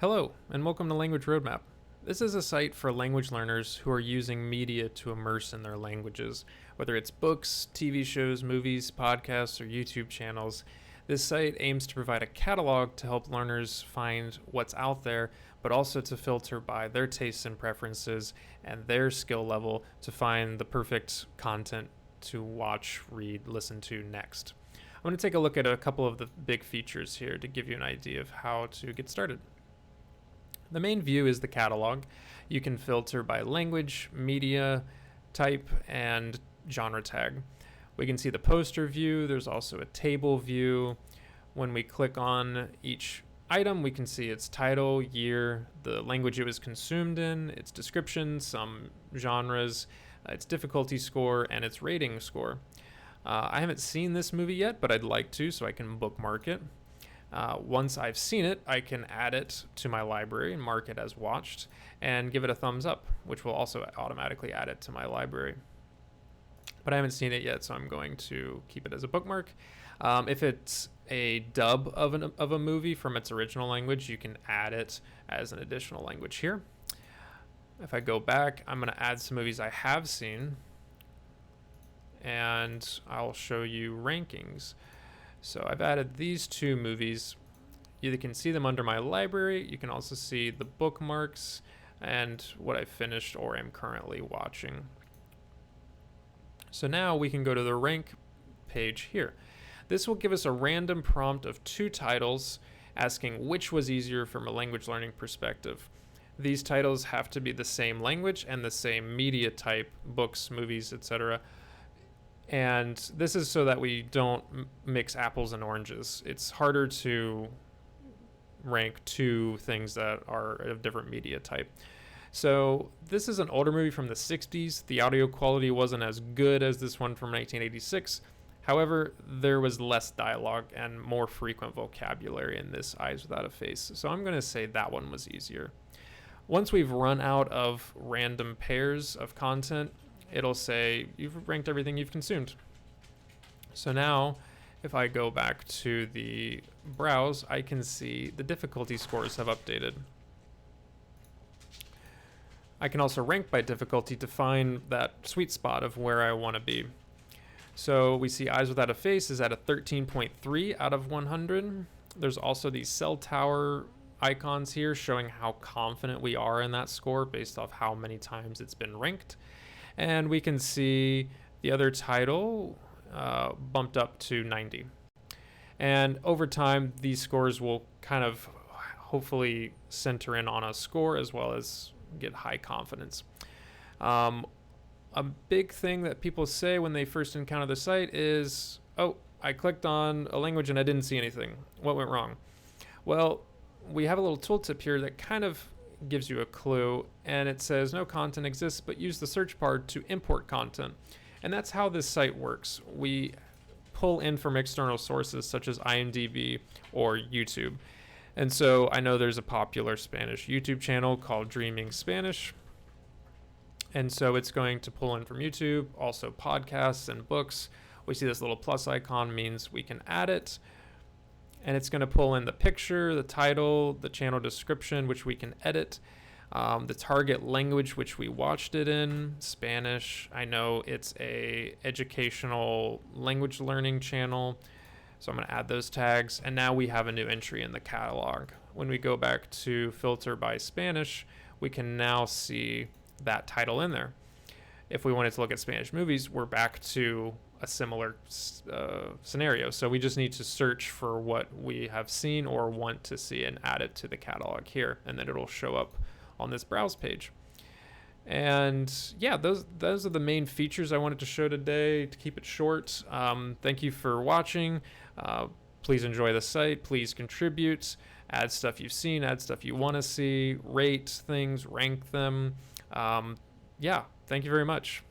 Hello, and welcome to Language Roadmap. This is a site for language learners who are using media to immerse in their languages, whether it's books, TV shows, movies, podcasts, or YouTube channels. This site aims to provide a catalog to help learners find what's out there, but also to filter by their tastes and preferences and their skill level to find the perfect content to watch, read, listen to next. I'm going to take a look at a couple of the big features here to give you an idea of how to get started. The main view is the catalog. You can filter by language, media, type, and genre tag. We can see the poster view. There's also a table view. When we click on each item, we can see its title, year, the language it was consumed in, its description, some genres, its difficulty score, and its rating score. I haven't seen this movie yet, but I'd like to, so I can bookmark it. Once I've seen it, I can add it to my library and mark it as watched and give it a thumbs up, which will also automatically add it to my library. But I haven't seen it yet, so I'm going to keep it as a bookmark. If it's a dub of a movie from its original language, you can add it as an additional language here. If I go back, I'm going to add some movies I have seen, and I'll show you rankings. So I've added these two movies. You can see them under my library. You can also see the bookmarks and what I finished or am currently watching. So now we can go to the rank page here. This will give us a random prompt of two titles asking which was easier from a language learning perspective. These titles have to be the same language and the same media type, books, movies, etc. And this is so that we don't mix apples and oranges. It's harder to rank two things that are of different media type. So this is an older movie from the 60s. The audio quality wasn't as good as this one from 1986. However, there was less dialogue and more frequent vocabulary in this Eyes Without a Face. So I'm going to say that one was easier. Once we've run out of random pairs of content, it'll say you've ranked everything you've consumed. So now, if I go back to the browse, I can see the difficulty scores have updated. I can also rank by difficulty to find that sweet spot of where I want to be. So we see Eyes Without a Face is at a 13.3 out of 100. There's also these cell tower icons here showing how confident we are in that score based off how many times it's been ranked. And we can see the other title bumped up to 90. And over time, these scores will kind of hopefully center in on a score as well as get high confidence. A big thing that people say when they first encounter the site is, oh, I clicked on a language and I didn't see anything. What went wrong? Well, we have a little tooltip here that kind of gives you a clue, and it says no content exists, but use the search bar to import content. And that's how this site works. We pull in from external sources such as IMDb or YouTube. And so I know there's a popular Spanish YouTube channel called Dreaming Spanish. And so it's going to pull in from YouTube, also podcasts and books. We see this little plus icon means we can add it. And it's going to pull in the picture, the title, the channel description, which we can edit, the target language which we watched it in, Spanish. I know it's a educational language learning channel, so I'm going to add those tags. And now we have a new entry in the catalog. When we go back to filter by Spanish, we can now see that title in there. If we wanted to look at Spanish movies, we're back to a similar scenario. So we just need to search for what we have seen or want to see and add it to the catalog here, and then it'll show up on this browse page. And yeah, those are the main features I wanted to show today to keep it short. Thank you for watching. Please enjoy the site. Please contribute. Add stuff you've seen, add stuff you want to see, rate things, rank them. Yeah, thank you very much.